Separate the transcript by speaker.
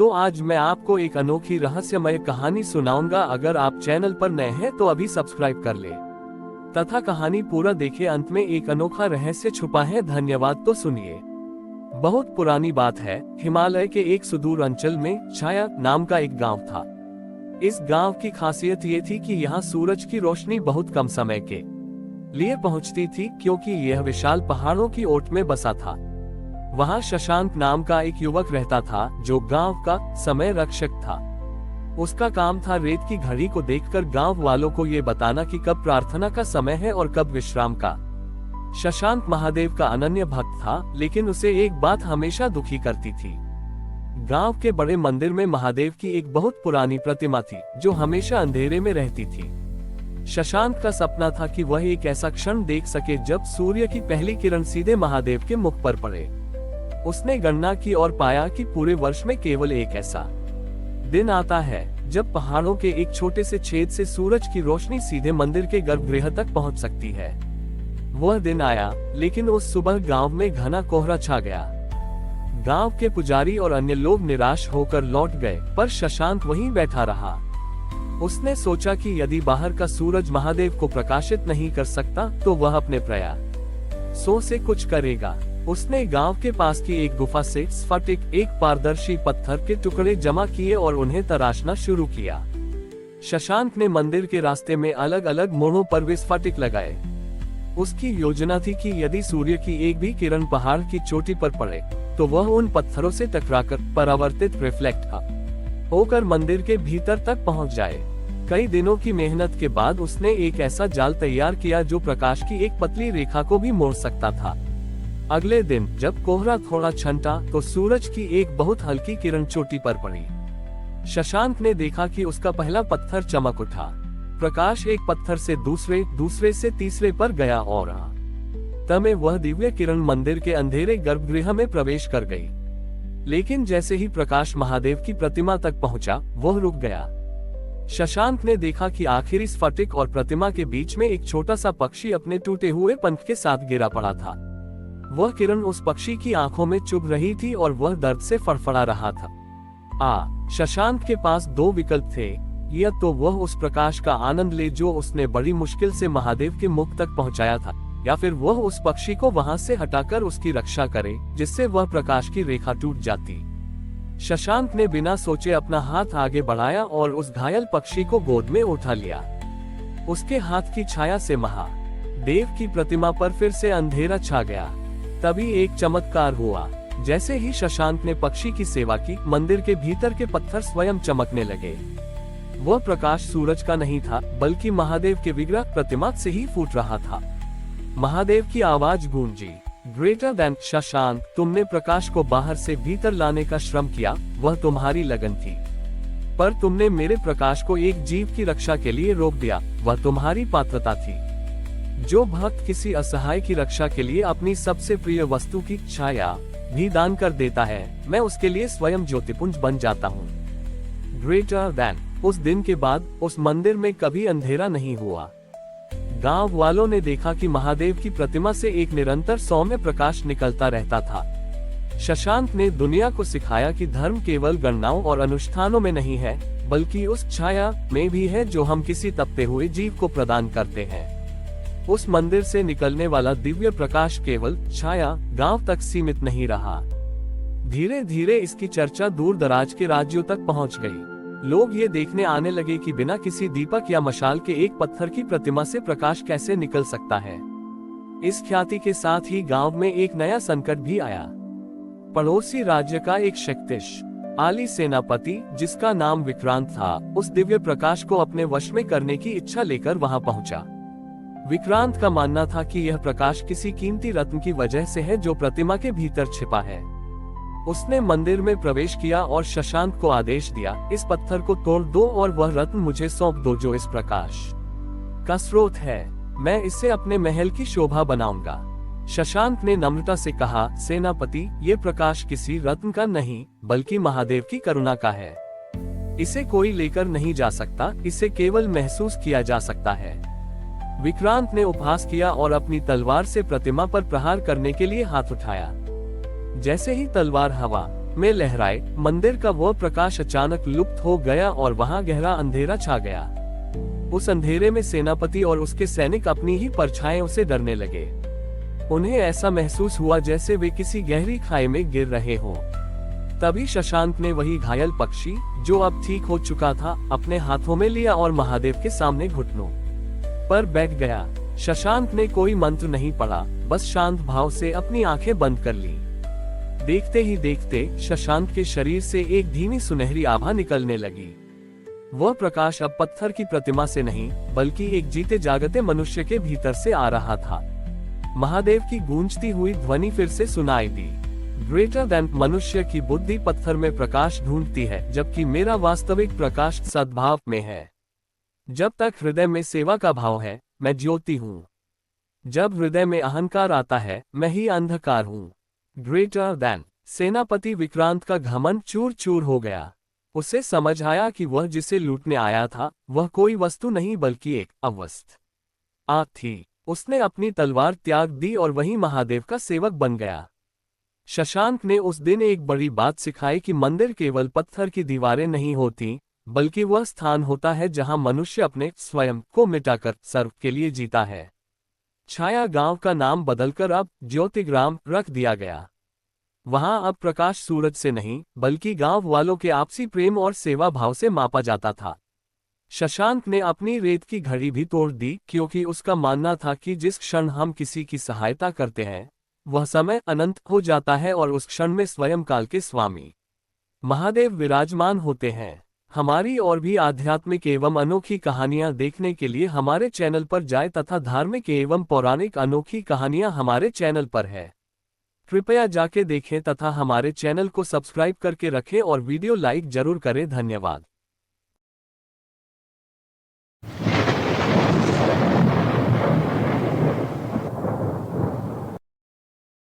Speaker 1: तो आज मैं आपको एक अनोखी रहस्यमय कहानी सुनाऊंगा। अगर आप चैनल पर नए हैं तो अभी सब्सक्राइब कर ले तथा कहानी पूरा देखें। अंत में एक अनोखा रहस्य छुपा है। धन्यवाद। तो सुनिए। बहुत पुरानी बात है। हिमालय के एक सुदूर अंचल में छाया नाम का एक गांव था। इस गांव की खासियत ये थी कि यहाँ सूरज की रोशनी बहुत कम समय के लिए पहुंचती थी, क्योंकि यह विशाल पहाड़ों की ओट में बसा था। वहाँ शशांक नाम का एक युवक रहता था, जो गांव का समय रक्षक था। उसका काम था रेत की घड़ी को देखकर गांव वालों को ये बताना कि कब प्रार्थना का समय है और कब विश्राम का। शशांक महादेव का अनन्य भक्त था, लेकिन उसे एक बात हमेशा दुखी करती थी। गांव के बड़े मंदिर में महादेव की एक बहुत पुरानी प्रतिमा थी, जो हमेशा अंधेरे में रहती थी। शशांक का सपना था कि वह एक ऐसा क्षण देख सके जब सूर्य की पहली किरण सीधे महादेव के मुख पर पड़े। उसने गणना की और पाया कि पूरे वर्ष में केवल एक ऐसा दिन आता है जब पहाड़ों के एक छोटे से छेद से सूरज की रोशनी सीधे मंदिर के गर्भगृह तक पहुंच सकती है। वह दिन आया, लेकिन उस सुबह गांव में घना कोहरा छा गया। गांव के पुजारी और अन्य लोग निराश होकर लौट गए, पर शशांक वहीं बैठा रहा। उसने सोचा कि यदि बाहर का सूरज महादेव को प्रकाशित नहीं कर सकता, तो वह अपने प्रयासों से कुछ करेगा। उसने गांव के पास की एक गुफा से स्फटिक, एक पारदर्शी पत्थर के टुकड़े जमा किए और उन्हें तराशना शुरू किया। शशांक ने मंदिर के रास्ते में अलग अलग मोड़ों पर विस्फटिक लगाए। उसकी योजना थी कि यदि सूर्य की एक भी किरण पहाड़ की चोटी पर पड़े, तो वह उन पत्थरों से टकराकर परावर्तित रिफ्लेक्ट होकर मंदिर के भीतर तक पहुंच जाए। कई दिनों की मेहनत के बाद उसने एक ऐसा जाल तैयार किया जो प्रकाश की एक पतली रेखा को भी मोड़ सकता था। अगले दिन जब कोहरा थोड़ा छंटा, तो सूरज की एक बहुत हल्की किरण चोटी पर पड़ी। शशांक ने देखा कि उसका पहला पत्थर चमक उठा। प्रकाश एक पत्थर से दूसरे से तीसरे पर गया और तब वह दिव्य किरण मंदिर के अंधेरे गर्भगृह में प्रवेश कर गई। लेकिन जैसे ही प्रकाश महादेव की प्रतिमा तक पहुंचा, वह रुक गया। शशांक ने देखा कि आखिरी स्फटिक और प्रतिमा के बीच में एक छोटा सा पक्षी अपने टूटे हुए पंख के साथ गिरा पड़ा था। वह किरण उस पक्षी की आंखों में चुभ रही थी और वह दर्द से फड़फड़ा रहा था। शशांक के पास दो विकल्प थे। या तो वह उस प्रकाश का आनंद ले जो उसने बड़ी मुश्किल से महादेव के मुख तक पहुंचाया था, या फिर वह उस पक्षी को वहां से हटाकर उसकी रक्षा करे, जिससे वह प्रकाश की रेखा टूट जाती। शशांक ने बिना सोचे अपना हाथ आगे बढ़ाया और उस घायल पक्षी को गोद में उठा लिया। उसके हाथ की छाया से महादेव की प्रतिमा पर फिर से अंधेरा छा गया। तभी एक चमत्कार हुआ। जैसे ही शशांक ने पक्षी की सेवा की, मंदिर के भीतर के पत्थर स्वयं चमकने लगे। वह प्रकाश सूरज का नहीं था, बल्कि महादेव के विग्रह प्रतिमा से ही फूट रहा था। महादेव की आवाज गूंजी, ग्रेटर देन शशांक, तुमने प्रकाश को बाहर से भीतर लाने का श्रम किया, वह तुम्हारी लगन थी। पर तुमने मेरे प्रकाश को एक जीव की रक्षा के लिए रोक दिया, वह तुम्हारी पात्रता थी। जो भक्त किसी असहाय की रक्षा के लिए अपनी सबसे प्रिय वस्तु की छाया भी दान कर देता है, मैं उसके लिए स्वयं ज्योतिपुंज बन जाता हूँ। Greater than. उस दिन के बाद उस मंदिर में कभी अंधेरा नहीं हुआ। गांव वालों ने देखा कि महादेव की प्रतिमा से एक निरंतर सौम्य प्रकाश निकलता रहता था। शशांक ने दुनिया को सिखाया कि धर्म केवल गणनाओं और अनुष्ठानों में नहीं है, बल्कि उस छाया में भी है जो हम किसी तपते हुए जीव को प्रदान करते हैं। उस मंदिर से निकलने वाला दिव्य प्रकाश केवल छाया गांव तक सीमित नहीं रहा। धीरे धीरे इसकी चर्चा दूर दराज के राज्यों तक पहुंच गई। लोग ये देखने आने लगे कि बिना किसी दीपक या मशाल के एक पत्थर की प्रतिमा से प्रकाश कैसे निकल सकता है। इस ख्याति के साथ ही गांव में एक नया संकट भी आया। पड़ोसी राज्य का एक शक्तिशाली सेनापति, जिसका नाम विक्रांत था, उस दिव्य प्रकाश को अपने वश में करने की इच्छा लेकर वहां पहुंचा। विक्रांत का मानना था कि यह प्रकाश किसी कीमती रत्न की वजह से है जो प्रतिमा के भीतर छिपा है। उसने मंदिर में प्रवेश किया और शशांक को आदेश दिया, इस पत्थर को तोड़ दो और वह रत्न मुझे सौंप दो जो इस प्रकाश का स्रोत है। मैं इससे अपने महल की शोभा बनाऊंगा। शशांक ने नम्रता से कहा, सेनापति, ये प्रकाश किसी रत्न का नहीं, बल्कि महादेव की करुणा का है। इसे कोई लेकर नहीं जा सकता, इसे केवल महसूस किया जा सकता है। विक्रांत ने उपहास किया और अपनी तलवार से प्रतिमा पर प्रहार करने के लिए हाथ उठाया। जैसे ही तलवार हवा में लहराए। मंदिर का वह प्रकाश अचानक लुप्त हो गया और वहां गहरा अंधेरा छा गया। उस अंधेरे में सेनापति और उसके सैनिक अपनी ही परछाइयों से डरने लगे। उन्हें ऐसा महसूस हुआ जैसे वे किसी गहरी खाई में गिर रहे हों। तभी शशांक ने वही घायल पक्षी, जो अब ठीक हो चुका था, अपने हाथों में लिया और महादेव के सामने घुटनों पर बैठ गया। शशांक ने कोई मंत्र नहीं पढ़ा, बस शांत भाव से अपनी आंखें बंद कर ली। देखते ही देखते शशांक के शरीर से एक धीमी सुनहरी आभा निकलने लगी। वह प्रकाश अब पत्थर की प्रतिमा से नहीं, बल्कि एक जीते जागते मनुष्य के भीतर से आ रहा था। महादेव की गूंजती हुई ध्वनि फिर से सुनाई दी। ग्रेटर देन मनुष्य की बुद्धि पत्थर में प्रकाश ढूंढती है, जबकि मेरा वास्तविक प्रकाश सद्भाव में है। जब तक हृदय में सेवा का भाव है, मैं ज्योति हूँ। जब हृदय में अहंकार आता है, मैं ही अंधकार हूँ। Greater than. सेनापति विक्रांत का घमंड चूर चूर हो गया। उसे समझ आया कि वह जिसे लूटने आया था, वह कोई वस्तु नहीं बल्कि एक अवस्था थी। उसने अपनी तलवार त्याग दी और वही महादेव का सेवक बन गया। शशांक ने उस दिन एक बड़ी बात सिखाई कि मंदिर केवल पत्थर की दीवारें नहीं होती, बल्कि वह स्थान होता है जहां मनुष्य अपने स्वयं को मिटाकर सर्व के लिए जीता है। छाया गांव का नाम बदलकर अब ज्योतिग्राम रख दिया गया। वहां अब प्रकाश सूरज से नहीं, बल्कि गांव वालों के आपसी प्रेम और सेवा भाव से मापा जाता था। शशांक ने अपनी रेत की घड़ी भी तोड़ दी, क्योंकि उसका मानना था कि जिस क्षण हम किसी की सहायता करते हैं, वह समय अनंत हो जाता है और उस क्षण में स्वयं काल के स्वामी महादेव विराजमान होते हैं। हमारी और भी आध्यात्मिक एवं अनोखी कहानियां देखने के लिए हमारे चैनल पर जाएं तथा धार्मिक एवं पौराणिक अनोखी कहानियां हमारे चैनल पर है। कृपया जाके देखें तथा हमारे चैनल को सब्सक्राइब करके रखें और वीडियो लाइक जरूर करें। धन्यवाद।